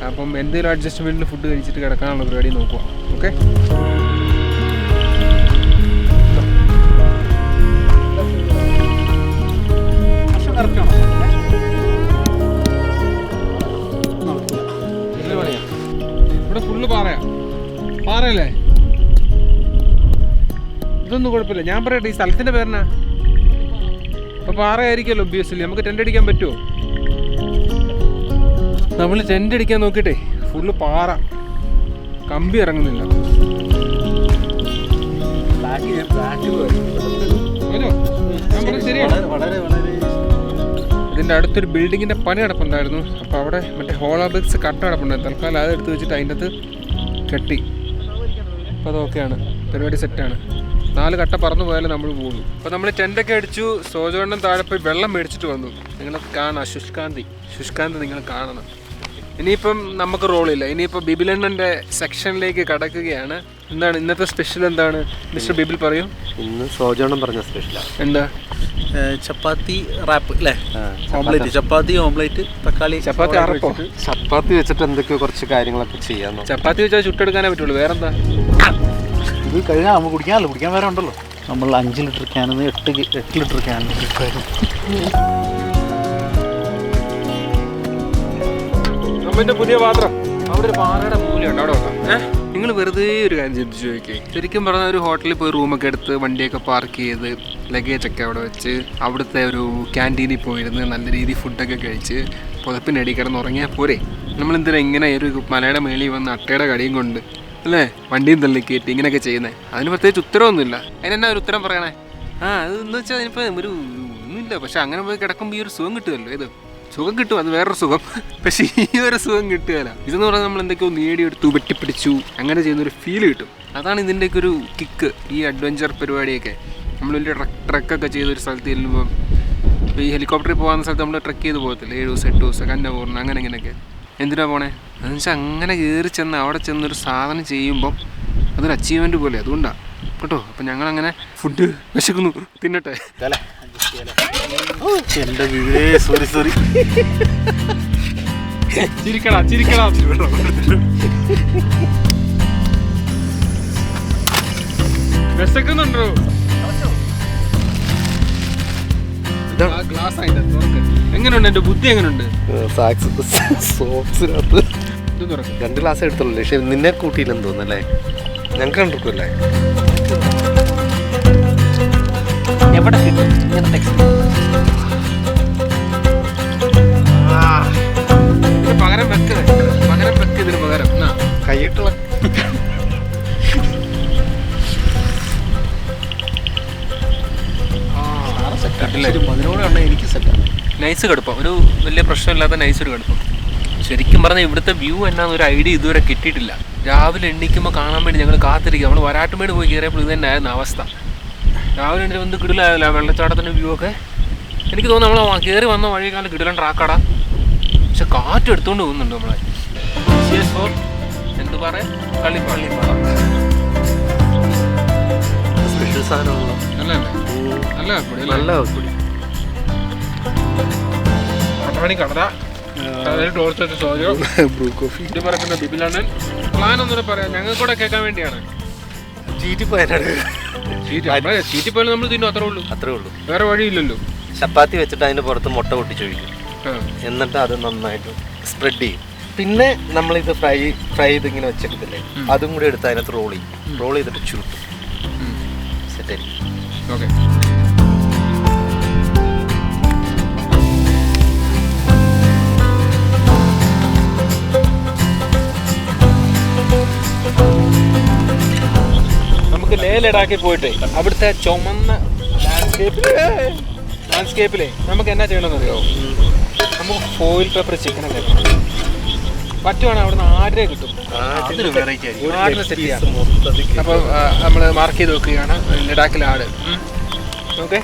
അപ്പം എന്തെങ്കിലും അഡ്ജസ്റ്റ്മെൻറ്റിൽ ഫുഡ് കഴിച്ചിട്ട് കിടക്കാനുള്ള പരിപാടി നോക്കുക. ഓക്കെ, ഇവിടെ ഫുള്ള് പാറയല്ലേ? ഇതൊന്നും കുഴപ്പമില്ല. ഞാൻ പറയട്ടെ, ഈ സ്ഥലത്തിൻ്റെ പേരെന്നാ? അപ്പോൾ പാറയായിരിക്കുമല്ലോ ഒബ്വിയസ്ലി. നമുക്ക് ടെൻ്റ് അടിക്കാൻ പറ്റുമോ? നമ്മൾ ടെൻ്റ് അടിക്കാൻ നോക്കിയിട്ടേ ഫുള്ള് പാറ, കമ്പി ഇറങ്ങുന്നില്ല. ശരിയാണ്. ഇതിൻ്റെ അടുത്തൊരു ബിൽഡിങ്ങിൻ്റെ പണി നടപ്പുണ്ടായിരുന്നു. അപ്പോൾ അവിടെ മറ്റേ ഹോളോബ്രിക്സ് കട്ട നടപ്പുണ്ടായിരുന്നു. തൽക്കാലം അത് എടുത്ത് വെച്ചിട്ട് അതിൻ്റെ അകത്ത് കെട്ടി. അപ്പോൾ അതൊക്കെയാണ്, പരിപാടി സെറ്റാണ്. 4 കട്ട പറന്നു പോയാലും നമ്മൾ പോകും. അപ്പോൾ നമ്മൾ ടെൻ്റൊക്കെ അടിച്ചു. സോജോണ്ണൻ താഴെ പോയി വെള്ളം മേടിച്ചിട്ട് വന്നു. നിങ്ങളത് കാണാം, ശുഷ്കാന്തി നിങ്ങൾ കാണണം. ഇനിയിപ്പം നമുക്ക് റോളില്ല. ഇനിയിപ്പോൾ ബിബിലണ്ണൻ്റെ സെക്ഷനിലേക്ക് കടക്കുകയാണ്. എന്താണ് ഇന്നത്തെ സ്പെഷ്യൽ? എന്താണ് മിസ്റ്റർ ബിബിൽ പറയൂ. ഇന്ന് സോജോണം പറഞ്ഞ സ്പെഷ്യലാണ്. എന്താ? ചപ്പാത്തി റാപ്പ് അല്ലേ? ഓംലേറ്റ്, ചപ്പാത്തി ഓംലേറ്റ്, തക്കാളി. ചപ്പാത്തി അറപ്പോ? ചപ്പാത്തി വെച്ചിട്ട് എന്തൊക്കെയോ കുറച്ച് കാര്യങ്ങളൊക്കെ ചെയ്യാൻ. ചപ്പാത്തി വെച്ചാൽ ചുട്ടെടുക്കാനേ പറ്റുള്ളൂ, വേറെന്താ? ഇത് കഴിഞ്ഞാൽ നമുക്ക് കുടിക്കാൻ വേറെ ഉണ്ടല്ലോ. നമ്മൾ 5 ലിറ്റർ ക്യാനിന്ന് 8 ലിറ്റർ ക്യാൻ. നമ്മൻ്റെ പുതിയ പാത്രം അവിടെ ഒരു പാറയുടെ മൂലയുണ്ട്, അവിടെ വെക്കാം. നിങ്ങൾ വെറുതെ ഒരു കാര്യം ചിന്തിച്ച് നോക്കിയേ. ശരിക്കും പറഞ്ഞാൽ ഒരു ഹോട്ടലിൽ പോയി റൂമൊക്കെ എടുത്ത് വണ്ടിയൊക്കെ പാർക്ക് ചെയ്ത് ലഗേജൊക്കെ അവിടെ വെച്ച് അവിടുത്തെ ഒരു ക്യാൻറ്റീനിൽ പോയിരുന്ന് നല്ല രീതിയിൽ ഫുഡൊക്കെ കഴിച്ച് പുതപ്പിനടി കിടന്ന് ഉറങ്ങിയാൽ പോരെ? നമ്മളെന്തിനാ ഇങ്ങനെ ഒരു മലയുടെ മേളിൽ വന്ന് അട്ടയുടെ കടിയും കൊണ്ട് അല്ലേ വണ്ടിയും തള്ളി കയറ്റി ഇങ്ങനെയൊക്കെ ചെയ്യുന്നത്? അതിന് പ്രത്യേകിച്ച് ഉത്തരവൊന്നുമില്ല. അതിനെന്നാ ഒരു ഉത്തരം പറയണേ? അതെന്ന് വെച്ചാൽ അതിനിപ്പോൾ ഒരു ഒന്നുമില്ല. പക്ഷെ അങ്ങനെ പോയി കിടക്കുമ്പോൾ ഈ ഒരു സുഖം കിട്ടുമല്ലോ. ഇത് സുഖം കിട്ടും, അത് വേറൊരു സുഖം. പക്ഷേ ഈ ഒരു സുഖം കിട്ടുകയില്ല. ഇതെന്ന് പറഞ്ഞാൽ നമ്മൾ എന്തൊക്കെയോ നേടിയെടുത്തു, വെട്ടിപ്പിടിച്ചു, അങ്ങനെ ചെയ്യുന്നൊരു ഫീൽ കിട്ടും. അതാണ് ഇതിൻ്റെയൊക്കെ ഒരു കിക്ക്. ഈ അഡ്വഞ്ചർ പരിപാടിയൊക്കെ നമ്മൾ വലിയ ട്രക്കൊക്കെ ചെയ്തൊരു സ്ഥലത്ത് ചെല്ലുമ്പോൾ, ഇപ്പോൾ ഈ ഹെലികോപ്റ്ററിൽ പോകുന്ന സ്ഥലത്ത് നമ്മൾ ട്രക്ക് ചെയ്ത് പോകത്തില്ല, 7 ദിവസം 8 ദിവസം കന്യാകുമാരി അങ്ങനെ ഇങ്ങനെയൊക്കെ. എന്തിനാ പോണേ? അതെന്ന് വെച്ചാൽ അങ്ങനെ കയറി ചെന്ന് അവിടെ ചെന്നൊരു സാധനം ചെയ്യുമ്പം അതൊരു അച്ചീവ്മെൻറ്റ് പോലെ. അതുകൊണ്ടാണ് കേട്ടോ. അപ്പം ഞങ്ങളങ്ങനെ ഫുഡ് വിശക്കുന്നു, തിന്നട്ടെ. എൻ്റെ വീടേ സോറി ചിരിക്കടാ. വിശക്കുന്നുണ്ടോ? ഗ്ലാസ് എങ്ങനെയുണ്ട്? എൻ്റെ ബുദ്ധി എങ്ങനെയുണ്ട്? സോക്സിനകത്ത് 2 ഗ്ലാസ് എടുത്തുള്ളൂ. പക്ഷെ നിന്നെ കൂട്ടിയില്ലെന്ന് തോന്നുന്നല്ലേ? ഞങ്ങൾക്ക് കണ്ടിരിക്കുമല്ലേ? എവിടെ കിട്ടും ഇങ്ങനത്തെ പകരം വെക്കതിന് പകരം കൈയിട്ടുള്ള അതിനോട് കണ്ടാൽ എനിക്ക് സെറ്റാണ്. നൈസ് കടുപ്പം, ഒരു വലിയ പ്രശ്നമില്ലാത്ത നൈസ് ഒരു കടുപ്പം. ശരിക്കും പറഞ്ഞാൽ ഇവിടുത്തെ വ്യൂ എന്നാന്ന് ഒരു ഐഡിയ ഇതുവരെ കിട്ടിയിട്ടില്ല. രാവിലെ എണ്ണിക്കുമ്പോൾ കാണാൻ വേണ്ടി ഞങ്ങൾ കാത്തിരിക്കുക. നമ്മൾ വരാട്ടുമേട് പോയി കയറിയപ്പോൾ ഇത് തന്നെയായിരുന്നു അവസ്ഥ. രാവിലെ എണ്ണി വന്ന് കിടിലായല്ല വെള്ളച്ചാട്ടത്തിൻ്റെ വ്യൂ ഒക്കെ. എനിക്ക് തോന്നുന്നു നമ്മൾ കയറി വന്ന വഴിക്കാലം കിടിലൻ ട്രാക്കാടാ. പക്ഷെ കാറ്റ് എടുത്തുകൊണ്ട് പോകുന്നുണ്ട് നമ്മളെ. എന്ത് പറയാ? കളിപ്പാള സ്പെഷ്യൽ സാധനമാണല്ലോ. നല്ല പൊടി പട്ടണി കടത ടോർച്ച് വെച്ച സോജോ ബ്രൂ കോഫി. ഇത് പറയുന്ന ബിബിലണ്ണൻ പ്ലാൻ ഒന്നുകൂടെ പറയാം, ഞങ്ങൾക്ക് കൂടെ കേൾക്കാൻ വേണ്ടിയാണ്. ചീറ്റി പോയാലും നമ്മൾ തിന്നും, അത്രേ ഉള്ളൂ, വേറെ വഴിയില്ലല്ലോ. ചപ്പാത്തി വെച്ചിട്ട് അതിന് പുറത്ത് മുട്ട പൊട്ടിച്ചൊഴിക്കും. എന്നിട്ട് അത് നന്നായിട്ട് സ്പ്രെഡ് ചെയ്യും. പിന്നെ നമ്മളിത് ഫ്രൈ ചെയ്ത് ഇങ്ങനെ വെച്ചെടുത്തില്ലേ, അതും കൂടി എടുത്ത് അതിനകത്ത് റോൾ ചെയ്തിട്ട് ചുരുട്ടും. സെറ്റായിരിക്കും. ഓക്കെ. നമുക്ക് ലേ ലഡാക്കിൽ പോയിട്ടേ അവിടുത്തെ ചുമന്ന ലാൻഡ്സ്കേപ്പിലെ നമുക്ക് എന്നാ ചെയ്യണമെന്ന് അറിയാമോ? നമുക്ക് ഫോയിൽ പേപ്പർ ചിക്കനൊക്കെ പറ്റുവാണെങ്കിൽ അവിടുന്ന് ആടിനെ കിട്ടും. ആടിനെ സെറ്റ് ചെയ്യാം. അപ്പോൾ നമ്മൾ മാർക്ക് ചെയ്ത് വെക്കുകയാണ് ലഡാക്കിലെ ആട്. ഓക്കെ.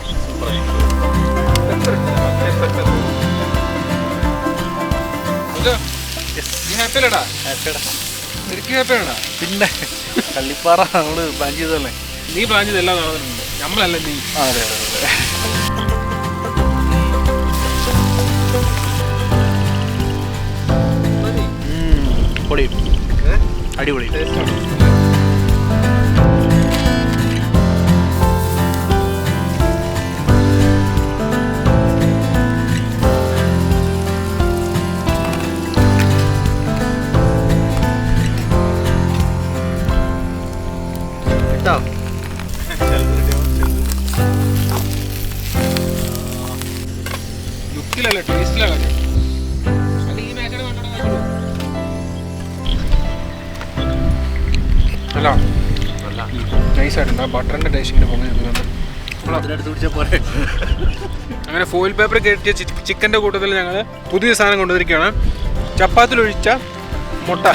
ഹാപ്പിയിലടാ. ശരിക്കും ഹാപ്പിയാണോ? പിന്നെ കള്ളിപ്പാറ നമ്മൾ പ്ലാൻ ചെയ്തതല്ലേ. നീ പ്ലാൻ ചെയ്ത് എല്ലാം നടന്നിട്ടുണ്ട്, നമ്മളല്ല നീ. അതെ അതെ അതെ. പൊളി, അടിപൊളി. ലുക്കിലല്ല, ടേസ്റ്റിലാണ് കാര്യം. അത് ഈ മാച്ചാണ് കണ്ടോളൂ. അല്ല നൈസായിട്ടുണ്ട്. ആ ബട്ടറിൻ്റെ ടേസ്റ്റ് ഇങ്ങനെ പൊങ്ങി നിൽക്കുന്നുണ്ട്. അങ്ങനെ ഫോയിൽ പേപ്പർ കെട്ടിയ ചിക്കൻ്റെ കൂട്ടത്തിൽ ഞങ്ങൾ പുതിയ സാധനം കൊണ്ടുവന്നിരിക്കുകയാണ്. ചപ്പാത്തിലൊഴിച്ച മുട്ട.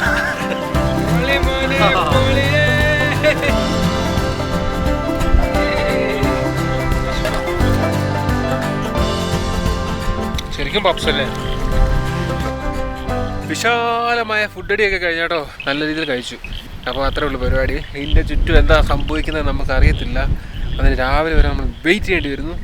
ശരിക്കും പപ്സ് അല്ലേ? വിശാലമായ ഫുഡ് അടിയൊക്കെ കഴിഞ്ഞാട്ടോ, നല്ല രീതിയിൽ കഴിച്ചു. അപ്പോൾ അത്രേ ഉള്ളൂ പരിപാടി. ഇതിൻ്റെ ചുറ്റും എന്താ സംഭവിക്കുന്നത് നമുക്കറിയത്തില്ല. അതിന് രാവിലെ വരെ നമ്മൾ വെയിറ്റ് ചെയ്യേണ്ടി വരുന്നു.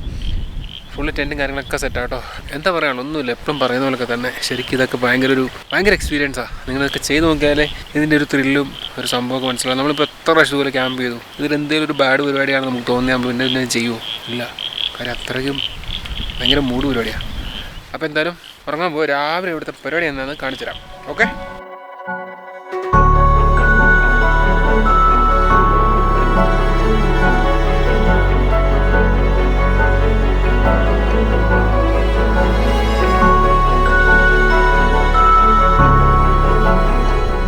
ഫുള്ള് ടെൻറ്റും കാര്യങ്ങളൊക്കെ സെറ്റാട്ടോ. എന്താ പറയുക, ഒന്നുമില്ല, എപ്പോഴും പറയുന്ന പോലൊക്കെ തന്നെ. ശരിക്കും ഇതൊക്കെ ഭയങ്കര എക്സ്പീരിയൻസാണ്. നിങ്ങളിതൊക്കെ ചെയ്ത് നോക്കിയാലേ ഇതിൻ്റെ ഒരു ത്രില്ലും ഒരു സംഭവമൊക്കെ മനസ്സിലാവും. നമ്മളിപ്പോൾ എത്ര പ്രാവശ്യം ഇതുപോലെ ക്യാമ്പ് ചെയ്തു. ഇതിലെന്തെങ്കിലും ഒരു ബാഡ് പരിപാടിയാണ് നമുക്ക് തോന്നിയാൽ നമ്മൾ പിന്നെ ചെയ്യുമോ? ഇല്ല. കാര്യം അത്രയ്ക്കും ഭയങ്കര മൂഡ് പരിപാടിയാണ്. അപ്പോൾ എന്തായാലും ഉറങ്ങാൻ പോയി. രാവിലെ ഇവിടുത്തെ പരിപാടി എന്താണെന്ന് കാണിച്ചു തരാം. ഓക്കെ.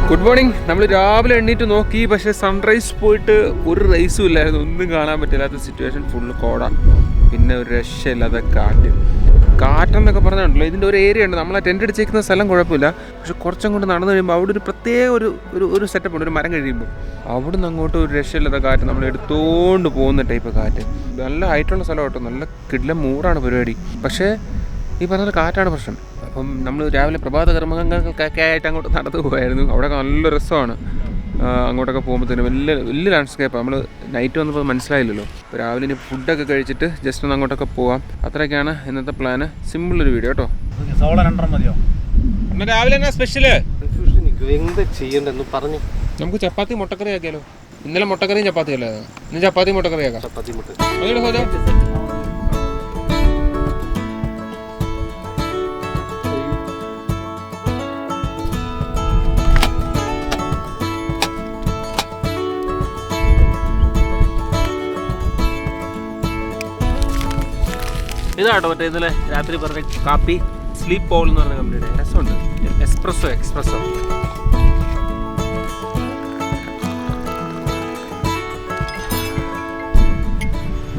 Good morning. നമ്മൾ രാവിലെ എണ്ണീറ്റ് നോക്കി, പക്ഷേ സൺറൈസ് പോയിട്ട് ഒരു റൈസും ഇല്ലായിരുന്നു. ഒന്നും കാണാൻ പറ്റില്ലാത്ത സിറ്റുവേഷൻ. ഫുള്ള് കോട, പിന്നെ ഒരു രക്ഷയില്ലാതെ കാറ്റെന്നൊക്കെ പറഞ്ഞുണ്ടല്ലോ. ഇതിൻ്റെ ഒരു ഏരിയ ഉണ്ട്. നമ്മൾ ആ ടെൻ്റ് അടിച്ചേക്കുന്ന സ്ഥലം കുഴപ്പമില്ല, പക്ഷെ കുറച്ചും കൊണ്ട് നടന്നു കഴിയുമ്പോൾ അവിടെ ഒരു പ്രത്യേക ഒരു സെറ്റപ്പ് ഉണ്ട്. ഒരു മരം കഴിയുമ്പോൾ അവിടെ നിന്ന് അങ്ങോട്ട് ഒരു രക്ഷയില്ലാത്ത കാറ്റ്, നമ്മൾ എടുത്തുകൊണ്ട് പോകുന്ന ടൈപ്പ് കാറ്റ്. നല്ല ഹൈറ്റുള്ള സ്ഥലം കേട്ടോ, നല്ല കിടിലം മൂടാണ് പരിപാടി. പക്ഷേ ഈ പറഞ്ഞ കാറ്റാണ് പ്രശ്നം. അപ്പം നമ്മൾ രാവിലെ പ്രഭാത കർമ്മങ്ങൾക്കൊക്കെ ആയിട്ട് അങ്ങോട്ട് നടന്നു പോയായിരുന്നു. അവിടെ നല്ല രസമാണ്. അങ്ങോട്ടൊക്കെ പോകുമ്പോഴത്തേനും വലിയ ലാൻഡ്സ്കേപ്പാണ്. നമ്മൾ നൈറ്റ് വന്നപ്പോൾ മനസ്സിലായില്ലല്ലോ. അപ്പോൾ രാവിലെ ഇനി ഫുഡൊക്കെ കഴിച്ചിട്ട് ജസ്റ്റ് ഒന്ന് അങ്ങോട്ടൊക്കെ പോവാം. അത്രയൊക്കെയാണ് ഇന്നത്തെ പ്ലാന്. സിമ്പിളൊരു വീഡിയോ കേട്ടോ. മതിയോ? എന്നാൽ രാവിലെ എന്നാ സ്പെഷ്യല്? എന്താ ചെയ്യണ്ടെന്ന് പറഞ്ഞു. നമുക്ക് ചപ്പാത്തി മുട്ടക്കറി ആക്കിയാലോ? ഇന്നലെ മുട്ടക്കറിയും ചപ്പാത്തി അല്ലേ? ഇന്ന് ചപ്പാത്തി മുട്ടക്കറി ആക്കാം. ചപ്പാത്തി മുട്ട ഇതാട്ടോ മറ്റേ ഇന്നലെ രാത്രി പറഞ്ഞ കാപ്പി, സ്ലീപ്പ് ബോൾ എന്ന് പറഞ്ഞ കമ്പനിയുടെ. രസമുണ്ട്. Espresso.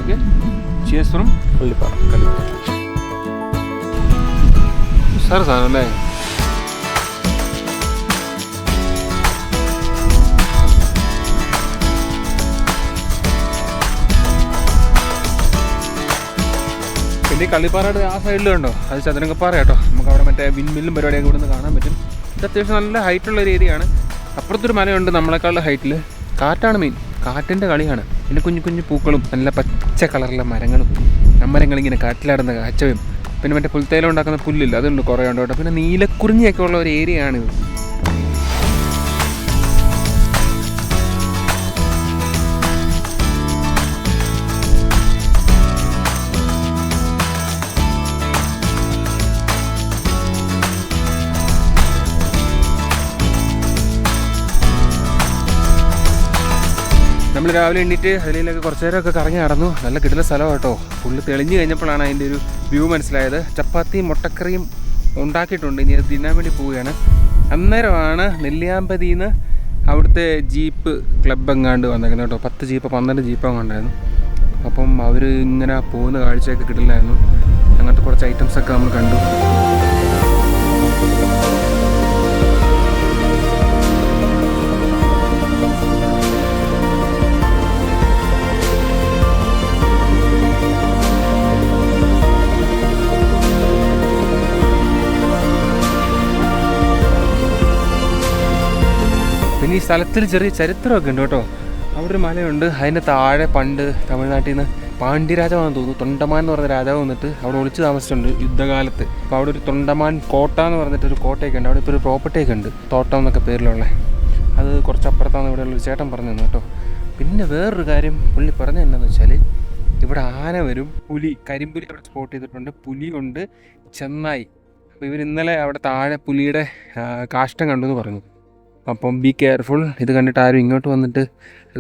Okay. Cheers from Kallippara. Sir സാധനം അല്ലേ? പിന്നെ ഈ കള്ളിപ്പാറയുടെ ആ സൈഡിലുണ്ടോ, അത് ചതുരംഗപ്പാറ കേട്ടോ. നമുക്ക് അവിടെ മറ്റേ വിൻമില്ലും പരിപാടിയൊക്കെ ഇവിടെ നിന്ന് കാണാൻ പറ്റും. ഇത് അത്യാവശ്യം നല്ല ഹൈറ്റുള്ള ഒരു ഏരിയയാണ്. അപ്പുറത്തൊരു മലയുണ്ട് നമ്മളെക്കാളുടെ ഹൈറ്റിൽ. കാറ്റാണ് മെയിൻ, കാറ്റിൻ്റെ കളിയാണ്. പിന്നെ കുഞ്ഞു പൂക്കളും നല്ല പച്ച കളറിലെ മരങ്ങളും, മരങ്ങളിങ്ങനെ കാറ്റിലാടുന്ന കാഴ്ചയും. പിന്നെ മറ്റേ പുൽത്തേല ഉണ്ടാക്കുന്ന പുല്ലില്ല, അതുണ്ട് കുറേ ഉണ്ട് കേട്ടോ. പിന്നെ നീലക്കുറിഞ്ഞിയൊക്കെ ഉള്ള ഒരു ഏരിയയാണിത്. നമ്മൾ രാവിലെ എണ്ണീറ്റ് അതിലൊക്കെ കുറച്ച് നേരമൊക്കെ കറങ്ങി നടന്നു. നല്ല കിട്ടുന്ന സ്ഥലം കേട്ടോ. ഫുള്ള് തെളിഞ്ഞ് കഴിഞ്ഞപ്പോഴാണ് അതിൻ്റെ ഒരു വ്യൂ മനസ്സിലായത്. ചപ്പാത്തിയും മുട്ടക്കറിയും ഉണ്ടാക്കിയിട്ടുണ്ട്. ഇനി അത് തിന്നാൻ വേണ്ടി പോവുകയാണ്. അന്നേരമാണ് നെല്ലിയാമ്പതിയിൽ നിന്ന് അവിടുത്തെ ജീപ്പ് ക്ലബ് എങ്ങാണ്ട് വന്നേക്കുന്നത് കേട്ടോ. 10 ജീപ്പ് 12 ജീപ്പ് ഉണ്ടായിരുന്നു. അപ്പം അവർ ഇങ്ങനെ പോകുന്ന കാഴ്ചയൊക്കെ കിട്ടില്ലായിരുന്നു. അങ്ങനത്തെ കുറച്ച് ഐറ്റംസൊക്കെ നമ്മൾ കണ്ടു. പിന്നെ ഈ സ്ഥലത്തിൽ ചെറിയ ചരിത്രമൊക്കെ ഉണ്ട് കേട്ടോ. അവിടെ ഒരു മലയുണ്ട്, അതിൻ്റെ താഴെ പണ്ട് തമിഴ്നാട്ടിൽ നിന്ന് പാണ്ഡ്യരാജാവാണെന്ന് തോന്നുന്നു, തൊണ്ടമാൻ എന്ന് പറഞ്ഞ രാജാവ് വന്നിട്ട് അവിടെ ഒളിച്ച് താമസിച്ചിട്ടുണ്ട് യുദ്ധകാലത്ത്. അപ്പോൾ അവിടെ ഒരു തൊണ്ടമാൻ കോട്ട എന്ന് പറഞ്ഞിട്ടൊരു കോട്ടയൊക്കെ ഉണ്ട്. അവിടെ ഇപ്പോൾ ഒരു പ്രോപ്പർട്ടിയൊക്കെ ഉണ്ട്, തോട്ടം എന്നൊക്കെ പേരിലുള്ള. അത് കുറച്ചപ്പുറത്താണ് ഇവിടെയുള്ളൊരു ചേട്ടൻ പറഞ്ഞു തന്നു കേട്ടോ. പിന്നെ വേറൊരു കാര്യം പുള്ളി പറഞ്ഞു എന്നാന്ന് വെച്ചാൽ ഇവിടെ ആന വരും, പുലി, കരിമ്പുലി അവിടെ സ്പോട്ട് ചെയ്തിട്ടുണ്ട്, പുലിയുണ്ട്, ചെന്നായി. അപ്പോൾ ഇവർ ഇന്നലെ അവിടെ താഴെ പുലിയുടെ കാഷ്ടം കണ്ടു എന്ന് പറഞ്ഞു. അപ്പം ബി കെയർഫുൾ. ഇത് കണ്ടിട്ട് ആരും ഇങ്ങോട്ട് വന്നിട്ട്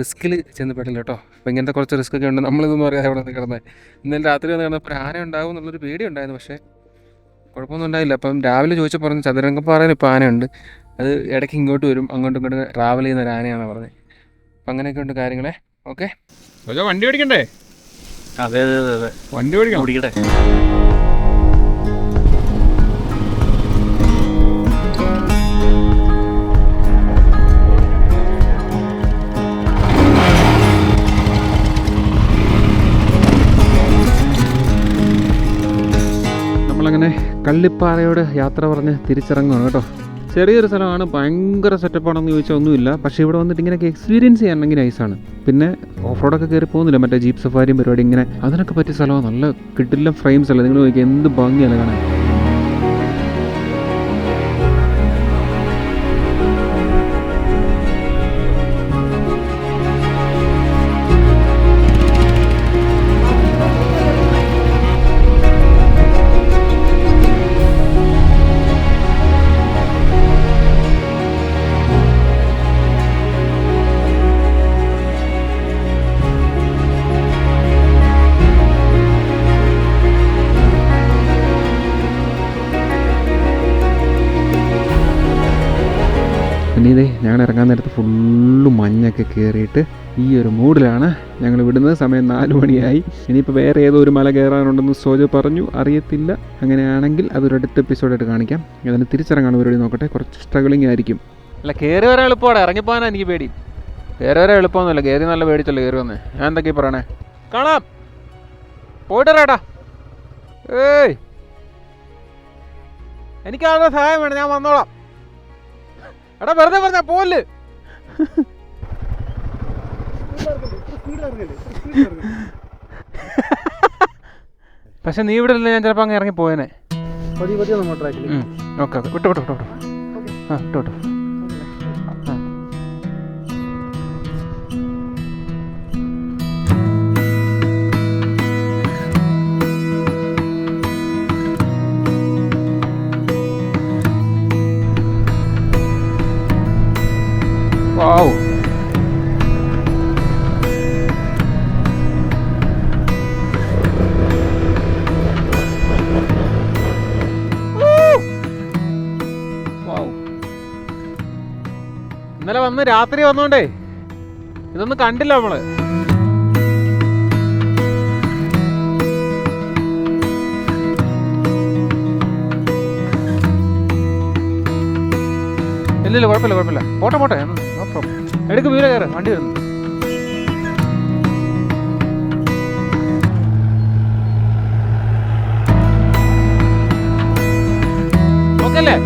റിസ്കിൽ ചെന്ന് പെടില്ല കേട്ടോ. അപ്പോൾ ഇങ്ങനത്തെ കുറച്ച് റിസ്ക് ഒക്കെ ഉണ്ട്. നമ്മളിതൊന്നും അറിയാതെ അവിടെ നിന്ന് കിടന്നത്. ഇന്നലെ രാത്രി വന്ന് കിടന്നപ്പോൾ ആന ഉണ്ടാവും എന്നുള്ളൊരു പേടി ഉണ്ടായിരുന്നു, പക്ഷേ കുഴപ്പമൊന്നും ഉണ്ടായില്ല. അപ്പം രാവിലെ ചോദിച്ചാൽ പറഞ്ഞു ചതുരംഗപ്പാറയിൽ ഇപ്പോൾ ആനയുണ്ട്, അത് ഇടയ്ക്ക് ഇങ്ങോട്ട് വരും, അങ്ങോട്ടും ഇങ്ങോട്ടും ട്രാവൽ ചെയ്യുന്ന ഒരു ആനയാണെന്ന് പറഞ്ഞത്. അപ്പം അങ്ങനെയൊക്കെ ഉണ്ട് കാര്യങ്ങളെ. ഓക്കെ, വണ്ടി ഓടിക്കണ്ടേ? അതെ അതെ അതെ അതെ, വണ്ടി ഓടിക്കണം. ഓടിക്കട്ടെ. നമ്മളങ്ങനെ കള്ളിപ്പാറയോട് യാത്ര പറഞ്ഞ് തിരിച്ചിറങ്ങുകയാണ് കേട്ടോ. ചെറിയൊരു സ്ഥലമാണ്, ഭയങ്കര സെറ്റപ്പാണെന്ന് ചോദിച്ചാൽ ഒന്നുമില്ല. പക്ഷേ ഇവിടെ വന്നിട്ട് ഇങ്ങനെയൊക്കെ എക്സ്പീരിയൻസ് ചെയ്യാനെങ്കിൽ നൈസാണ്. പിന്നെ ഓഫ് റോഡൊക്കെ കയറി പോകുന്നില്ല, മറ്റേ ജീപ്പ് സഫാരിയും പരിപാടി ഇങ്ങനെ അതിനൊക്കെ പറ്റിയ സ്ഥലമാണ്. നല്ല കിട്ടില്ല ഫ്രെയിംസ് അല്ലേ, നിങ്ങൾ നോക്കിയാൽ എന്ത് ഭംഗിയല്ല കാണാൻ. പിന്നെ ഇതേ ഞങ്ങൾ ഇറങ്ങാൻ നേരത്ത് ഫുള്ള് മഞ്ഞൊക്കെ കയറിയിട്ട് ഈ ഒരു മൂഡിലാണ് ഞങ്ങൾ വിടുന്നത്. സമയം 4 മണിയായി. ഇനിയിപ്പോൾ വേറെ ഏതോ ഒരു മല കയറാനുണ്ടെന്ന് സോജ പറഞ്ഞു, അറിയത്തില്ല. അങ്ങനെയാണെങ്കിൽ അതൊരു അടുത്ത എപ്പിസോഡായിട്ട് കാണിക്കാം. അതിന് തിരിച്ചിറങ്ങാൻ പരിപാടി നോക്കട്ടെ, കുറച്ച് സ്ട്രഗിളിങ് ആയിരിക്കും. അല്ല, കയറി വരാൻ എളുപ്പമാണ്, ഇറങ്ങിപ്പോകാനാണ് എനിക്ക് പേടി. കയറി വരാൻ എളുപ്പമൊന്നുമില്ല, കയറി നല്ല പേടിച്ചല്ലോ കയറി വന്നേ. ഞാൻ എന്തൊക്കെയാ പറയണേ? കാണാം, പോയിട്ട് വരാട്ടാ. ഏയ്, എനിക്ക് ആരുടെ സഹായം വേണം, ഞാൻ വന്നോളാം. എടാ വെറുതെ പറഞ്ഞാ പോല്. പക്ഷെ നീ ഇവിടെ ഇല്ല, ഞാൻ ചിലപ്പോൾ അങ്ങ് ഇറങ്ങി പോയേനെ. ഓക്കെ ഓക്കെ, വിട്ടോ വിട്ടോ വിട്ടോ. ആ വിട്ടോ വിട്ടോ. Wow. Wow. ഇന്നലെ വന്ന് രാത്രി വന്നോണ്ടേ ഇതൊന്നും കണ്ടില്ല നമ്മള്. ഇല്ലില്ല, കുഴപ്പമില്ല കുഴപ്പമില്ല, പോട്ടെ പോട്ടെ, നോ പ്രോബ്ലം. എടുക്ക്, വീര കയറ്, വണ്ടി വരുന്നു. ഓക്കെ അല്ലേ?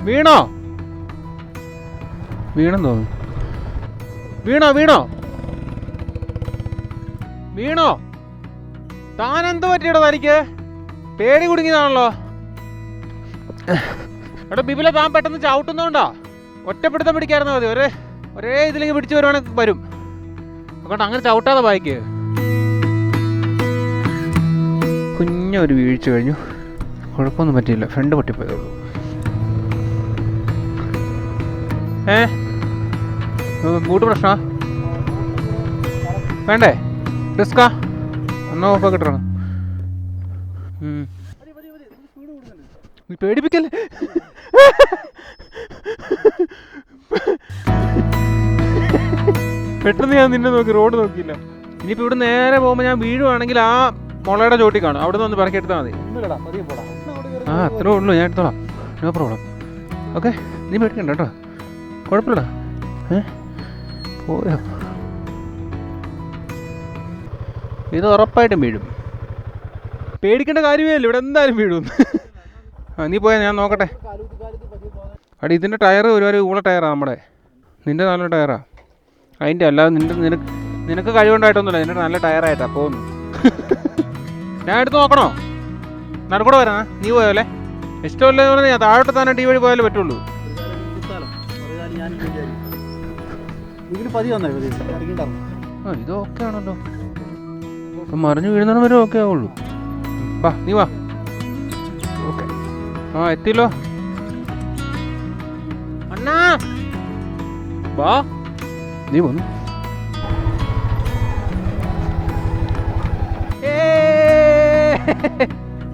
വീണോ? വീണെന്ന് തോന്നുന്നു. വീണോ വീണോ വീണോ? താനെന്ത് പറ്റിയടോ തനിക്ക്? പേടി കുടുങ്ങിയതാണല്ലോ. എടാ ബിബില, താൻ പെട്ടെന്ന് ചവിട്ടുന്നോണ്ടാ. ഒറ്റപ്പിടുത്തം പിടിക്കാറുന്ന മതി, ഒരേ ഇതിലേക്ക് പിടിച്ച് വരുവാണെങ്കിൽ വരും. അതുകൊണ്ട് അങ്ങനെ ചവിട്ടാതെ ബായിക്ക്. കുഞ്ഞൊരു വീഴ്ച കഴിഞ്ഞു, കുഴപ്പമൊന്നും പറ്റിയില്ല, ഫ്രണ്ട് പൊട്ടിപ്പോയതുള്ളൂ. ബൂട്ട് പ്രശ്നമാ? വേണ്ടേ? റിസ്കാ? എന്നാ ഓഫാക്കി ഇട്ടണം. നീ പേടിപ്പിക്കല്ലേ. പെട്ടെന്ന് ഞാൻ നിന്നെ നോക്കി, റോഡ് നോക്കിയില്ല. ഇനിയിപ്പോൾ ഇവിടെ നേരെ പോകുമ്പോൾ ഞാൻ വീഴുവാണെങ്കിൽ ആ മുളയുടെ ചോട്ടി കാണും, അവിടെ നിന്ന് പറക്കി എടുത്താൽ മതി. ആ അത്രേ ഉള്ളൂ, ഞാൻ എടുത്തോളാം, നോ പ്രോബ്ലം. ഓക്കെ, നീ പേടിക്കണ്ട കേട്ടോ, കുഴപ്പമില്ലടാ. പോയോ? ഇത് ഉറപ്പായിട്ടും വീഴും, പേടിക്കേണ്ട കാര്യമേ ഇല്ല, ഇവിടെ എന്തായാലും വീഴും. ആ നീ പോയാൽ ഞാൻ നോക്കട്ടെ. അടി ഇതിൻ്റെ ടയർ ഒരുപാട് ഊള ടയറാണ് നമ്മുടെ. നിൻ്റെ നല്ല ടയറാണ് അതിൻ്റെ. അല്ലാതെ നിനക്ക് കഴിവുണ്ടായിട്ടൊന്നുമില്ല, നിൻ്റെ നല്ല ടയറായിട്ടാണ് പോകുന്നു. ഞാൻ എടുത്ത് നോക്കണോ? നടക്കൂടെ വരാ? നീ പോയല്ലേ? ഇഷ്ടമല്ലേ പറഞ്ഞാൽ ഞാൻ താഴോട്ട് തന്നെ ടീ വഴി പോയാലേ പറ്റുള്ളൂ. ആ ഇത് ഓക്കെ ആണല്ലോ. ഇപ്പം മറിഞ്ഞു വീഴുന്ന വരെ ഓക്കെ ആവുള്ളൂ. വാ നീ വാ. ഓക്കെ ആ എത്തിയല്ലോ അണ്ണാ. വാ നീ വന്നു.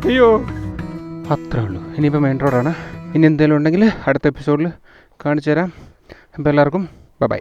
അയ്യോ അത്രേ ഉള്ളൂ. ഇനിയിപ്പോൾ മെയിൻ റോഡാണ്. ഇനി എന്തെങ്കിലും ഉണ്ടെങ്കിൽ അടുത്ത എപ്പിസോഡിൽ കാണിച്ചു തരാം. അപ്പോൾ എല്ലാവർക്കും ബൈ.